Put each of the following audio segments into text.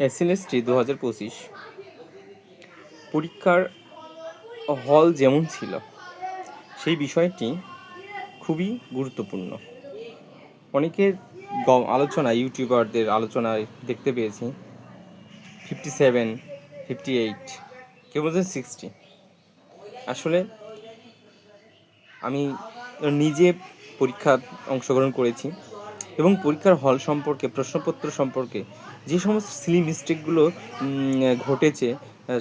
SLST 2025 পরীক্ষার হল যেমন ছিল সেই বিষয়টি খুবই গুরুত্বপূর্ণ। অনেকের আলোচনা, ইউটিউবারদের আলোচনায় দেখতে পেয়েছি 57, 58, কেউ বলছেন 60। আসলে আমি নিজে পরীক্ষায় অংশগ্রহণ করেছি এবং পরীক্ষার হল সম্পর্কে, প্রশ্নপত্র সম্পর্কে যে সমস্ত সিলি মিস্টেকগুলো ঘটেছে,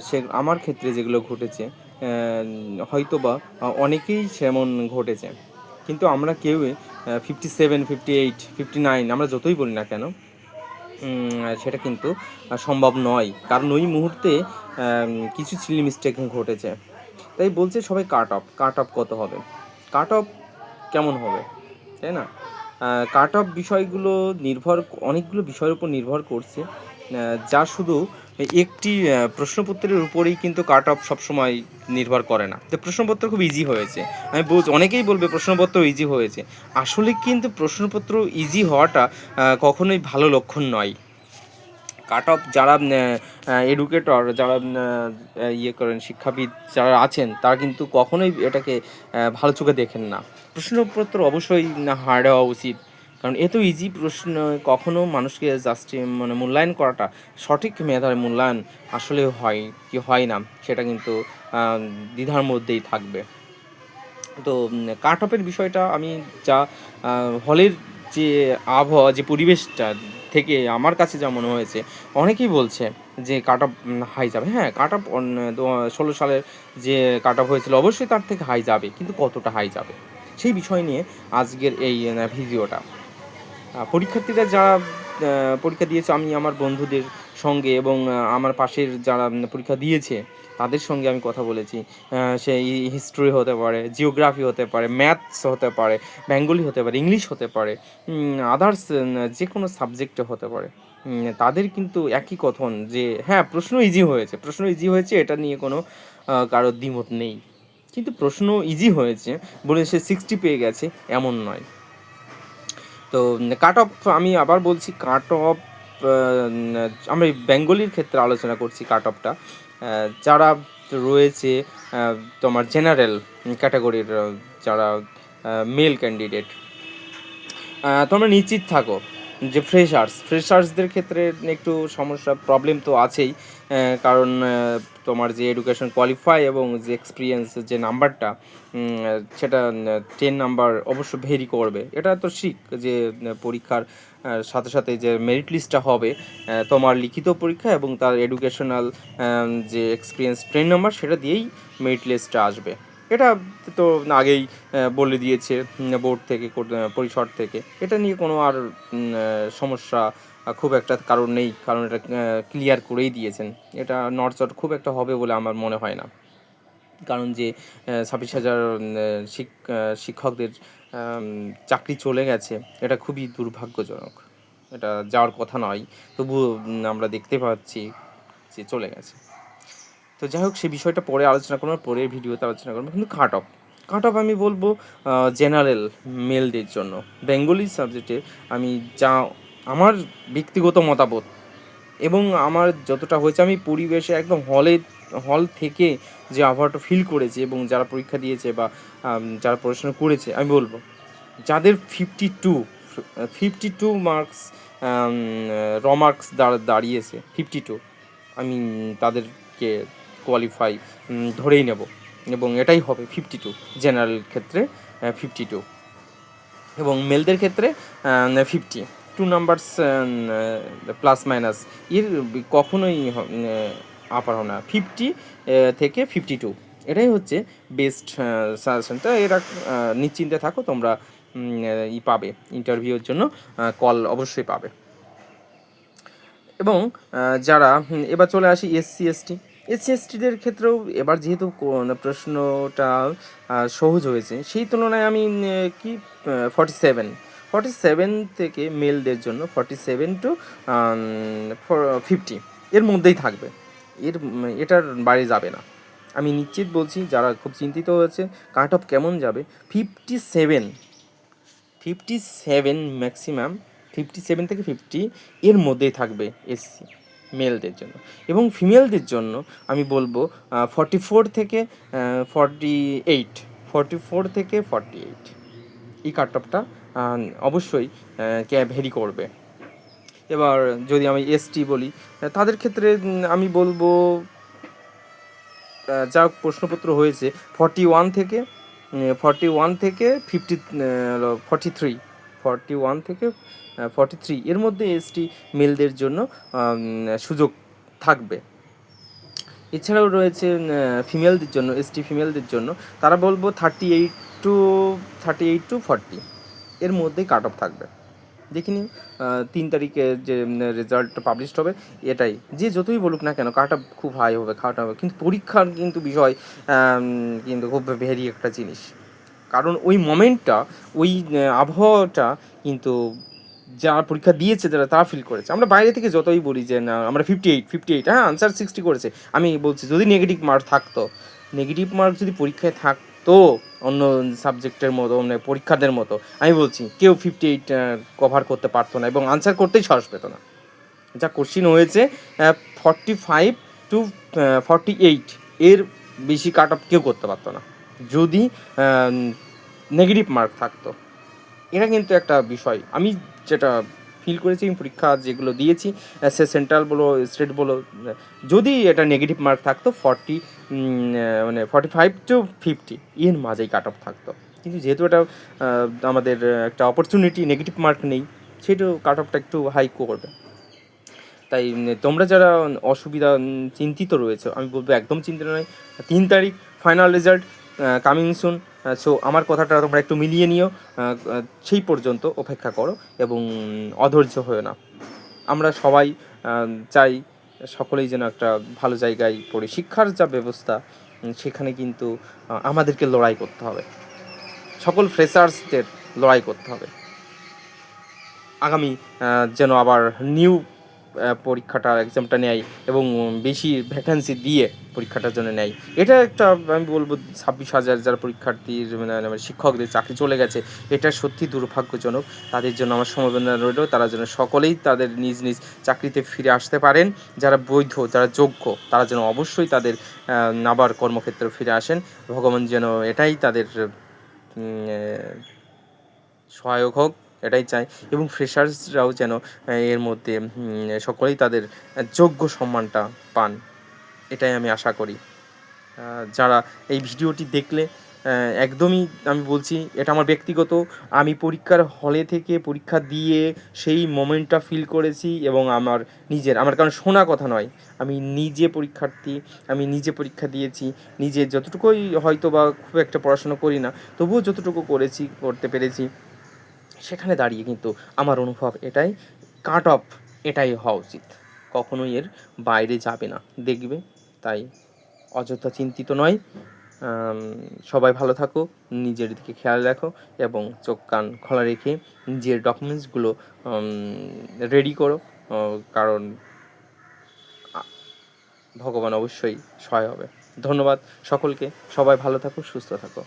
সে আমার ক্ষেত্রে যেগুলো ঘটেছে, হয়তোবা অনেকেই সেমন ঘটেছে, কিন্তু আমরা কেউই 57, 58, 59 আমরা যতই বলি না কেন সেটা কিন্তু সম্ভব নয়, কারণ ওই মুহূর্তে কিছু সিলি মিস্টেক ঘটেছে। তাই বলছে সবাই কাট অফ কত হবে, কাট অফ কেমন হবে, তাই না? কাট অফ বিষয়গুলো অনেকগুলো বিষয়ের উপর নির্ভর করছে, যা শুধু একটি প্রশ্নপত্রের উপরেই কিন্তু কাট অফ সবসময় নির্ভর করে না। তো প্রশ্নপত্র খুব ইজি হয়েছে, আমি অনেকেই বলবে প্রশ্নপত্র ইজি হয়েছে। আসলে কিন্তু প্রশ্নপত্র ইজি হওয়াটা কখনোই ভালো লক্ষণ নয়। কাট অফ যারা এডুকেটর, যারা করেন, শিক্ষাবিদ যারা আছেন, তারা কিন্তু কখনোই এটাকে ভালো চোখে দেখেন না। প্রশ্নপত্র অবশ্যই হার্ড হওয়া উচিত, কারণ এত ইজি প্রশ্ন কখনো মানুষকে মূল্যায়ন করাটা, সঠিক মেধার মূল্যায়ন আসলে হয় কি হয় না, সেটা কিন্তু দ্বিধার মধ্যেই থাকবে। তো কাট অফের বিষয়টা আমি যা হলের যে আবহাওয়া, যে পরিবেশটা থেকে আমার কাছে যা মনে হয়েছে, অনেকেই বলছে যে কাট অফ হাই যাবে। হ্যাঁ, কাট অফ 16 সালের যে কাট অফ হয়েছিল অবশ্যই তার থেকে হাই যাবে, কিন্তু কতটা হাই যাবে সেই বিষয় নিয়ে আজকের এই ভিডিওটা। পরীক্ষার্থীরা যারা পরীক্ষা দিয়েছে, আমি আমার বন্ধুদের সঙ্গে এবং আমার পাশের যারা পরীক্ষা দিয়েছে তাদের সঙ্গে আমি কথা বলেছি। সেই হিস্ট্রি হতে পারে, জিওগ্রাফি হতে পারে, ম্যাথস হতে পারে, বেঙ্গলি হতে পারে, ইংলিশ হতে পারে, আদার্স যে কোনো সাবজেক্টে হতে পারে। তাদের কিন্তু একই কথন যে হ্যাঁ, প্রশ্ন ইজি হয়েছে, এটা নিয়ে কোনো কারোর দ্বিমত নেই। কিন্তু প্রশ্ন ইজি হয়েছে বলে সে 60 পেয়ে গেছে এমন নয়। তো কাট অফ, আমি আবার বলছি, কাট অফ আমরা বেঙ্গলির ক্ষেত্রে আলোচনা করছি। কাট অফটা যারা রয়েছে তোমার জেনারেল ক্যাটাগরির, যারা মেল ক্যান্ডিডেট, তোমরা নিশ্চিত থাকো যে ফ্রেশার্সদের ক্ষেত্রে একটু সমস্যা, প্রবলেম তো আছেই, কারণ তোমার যে এডুকেশন কোয়ালিফাই এবং যে এক্সপিরিয়েন্স যে নাম্বারটা, সেটা 10 নাম্বার অবশ্য ভেরি করবে। এটা তো যে পরীক্ষার সাথে সাথে যে মেরিট লিস্টটা হবে, তোমার লিখিত পরীক্ষা এবং তার এডুকেশনাল যে এক্সপিরিয়েন্স 10 নাম্বার, সেটা দিয়েই মেরিট লিস্টটা আসবে। এটা তো আগেই বলে দিয়েছে বোর্ড থেকে, পরিষদ থেকে। এটা নিয়ে কোনো আর সমস্যা খুব একটা কারণ নেই, কারণ এটা ক্লিয়ার করেই দিয়েছেন। এটা নড়চড় খুব একটা হবে বলে আমার মনে হয় না, কারণ যে 26,000 শিক্ষকদের চাকরি চলে গেছে, এটা খুবই দুর্ভাগ্যজনক। এটা যাওয়ার কথা নয়, তবুও আমরা দেখতে পাচ্ছি যে চলে গেছে। তো যাই হোক, সে বিষয়টা পরে আলোচনা করবো, পরের ভিডিওতে আলোচনা করবো। কিন্তু কাট অফ আমি বলবো জেনারেল মেলদের জন্য বেঙ্গলি সাবজেক্টে, আমি যা আমার ব্যক্তিগত মতামত এবং আমার যতটা হয়েছে, আমি পরিবেশে একদম হল থেকে যে আবহাওয়াটা ফিল করেছি এবং যারা পরীক্ষা দিয়েছে বা যারা পড়াশোনা করেছে, আমি বলবো যাদের 52 মার্কস, মার্কস দাঁড়িয়েছে 52, আমি তাদেরকে কোয়ালিফাই ধরেই নেব, এবং এটাই হবে 52 জেনারেল ক্ষেত্রে 52, এবং মেলদের ক্ষেত্রে 2 নাম্বারস প্লাস মাইনাস এর কখনোই আপার হবে না। 50 থেকে 52 এটাই হচ্ছে বেস্ট সাজেশন। তো এরা নিশ্চিন্তে থাকো, তোমরা পাবে, ইন্টারভিউর জন্য কল অবশ্যই পাবে। এবং যারা এবার চলে আসি এসসি এসটিদের ক্ষেত্রেও এবার যেহেতু প্রশ্নটা সহজ হয়েছে, সেই তুলনায় আমি 47 থেকে মেলদের জন্য 47 টু 50 এর মধ্যেই থাকবে, এটার বাইরে যাবে না। আমি নিশ্চিত বলছি, যারা খুব চিন্তিত হয়েছে কাট অফ কেমন যাবে, 57 ম্যাক্সিমাম, 57 থেকে 50 এর মধ্যেই থাকবে এসসি। মেলদের জন্য। এবং ফিমেলদের জন্য আমি বলবো 44 থেকে 48, 44 থেকে 48 এই কাট অফটা অবশ্যই ভ্যারি করবে। এবার যদি আমি এসটি বলি, তাদের ক্ষেত্রে আমি বলবো যা প্রশ্নপত্র হয়েছে 41 থেকে 41 থেকে 43, 41 থেকে 43 এর মধ্যে এসটি মেলদের জন্য সুযোগ থাকবে। এছাড়াও রয়েছে ফিমেলদের জন্য, এসটি ফিমেলদের জন্য তারা বলবো 38 টু 40 এর মধ্যেই কাট অফ থাকবে। দেখি নিন 3 তারিখে যে রেজাল্ট পাবলিশড হবে, এটাই যে যতই বলুক না কেন কাট অফ খুব হাই হবে, খাওয়াটা হবে, কিন্তু পরীক্ষার কিন্তু বিষয় কিন্তু খুব ভেরি একটা জিনিস। কারণ ওই মোমেন্টটা, ওই আবহাওয়াটা কিন্তু যারা পরীক্ষা দিয়েছে তারা ফিল করেছে। আমরা বাইরে থেকে যতই বলি যে না আমরা 58, হ্যাঁ আনসার 60 করেছে, আমি বলছি যদি নেগেটিভ মার্ক থাকতো, নেগেটিভ মার্ক যদি পরীক্ষায় থাকতো অন্য সাবজেক্টের মতো, মানে পরীক্ষাদের মতো, আমি বলছি কেউ 58 কভার করতে পারতো না এবং আনসার করতেই সাহস পেতো না। যা কোশ্চিন হয়েছে 45 টু 48 এর বেশি কাট অফ কেউ করতে পারতো না যদি নেগেটিভ মার্ক থাকতো। এটা কিন্তু একটা বিষয়, আমি যেটা ফিল করেছি, পরীক্ষা যেগুলো দিয়েছি সে সেন্ট্রাল বলো স্টেট বলো, যদি এটা নেগেটিভ মার্ক থাকতো 40 মানে 45 টু 50 এর মাঝেই কাট অফ থাকতো। কিন্তু যেহেতু এটা আমাদের একটা অপরচুনিটি, নেগেটিভ মার্ক নেই, সেটাও কাট অফটা একটু হাই করবে। তাই তোমরা যারা অসুবিধা চিন্তিত রয়েছে, আমি বলবো একদম চিন্তিত নয়। 3 তারিখ final result coming soon. So আমার কথাটা তোমরা একটু মিলিয়ে নিও, সেই পর্যন্ত অপেক্ষা করো এবং অধৈর্য হয়েও না। আমরা সবাই চাই সকলেই যেন একটা ভালো জায়গায় পড়ে। শিক্ষার যা ব্যবস্থা সেখানে কিন্তু আমাদেরকে লড়াই করতে হবে, সকল ফ্রেশার্সদের লড়াই করতে হবে। আগামী যেন আবার নিউ পরীক্ষাটা এক্সামটা নেয় এবং বেশি ভ্যাকেন্সি দিয়ে পরীক্ষাটার জন্য নেয়। এটা একটা আমি বলবো 26,000 যারা পরীক্ষার্থীর মানে শিক্ষকদের চাকরি চলে গেছে, এটা সত্যি দুর্ভাগ্যজনক। তাদের জন্য আমার সমবেদনা রইল, তারা যেন সকলেই তাদের নিজ নিজ চাকরিতে ফিরে আসতে পারেন। যারা বৈধ, যারা যোগ্য, তারা যেন অবশ্যই তাদের আবার কর্মক্ষেত্রে ফিরে আসেন। ভগবান যেন এটাই তাদের সহায়ক হোক, এটাই চাই। এবং ফ্রেশার্সরাও যেন এর মধ্যে সকলেই তাদের যোগ্য সম্মানটা পান, এটাই আমি আশা করি। যারা এই ভিডিওটি দেখলে একদমই আমি বলছি এটা আমার ব্যক্তিগত, আমি পরীক্ষার হলে থেকে পরীক্ষা দিয়ে সেই মোমেন্টটা ফিল করেছি এবং আমার নিজের, আমার কারণ শোনা কথা নয়, আমি নিজে পরীক্ষার্থী, আমি নিজে পরীক্ষা দিয়েছি, নিজে যতটুকুই হয়তো বা খুব একটা পড়াশোনা করি না, তবুও যতটুকু করতে পেরেছি, সেখানে দাঁড়িয়ে কিন্তু আমার অনুভব এটাই, কাট অফ এটাই হওয়া উচিত, কখনোই এর বাইরে যাবে না, দেখবে। তাই অযথা চিন্তিত নয়। সবাই ভালো থাকো, নিজের দিকে খেয়াল রাখো এবং চোখ কান খোলা রেখে নিজের ডকুমেন্টসগুলো রেডি করো, কারণ ভগবান অবশ্যই সহায় হবে। ধন্যবাদ সকলকে, সবাই ভালো থাকো, সুস্থ থাকো।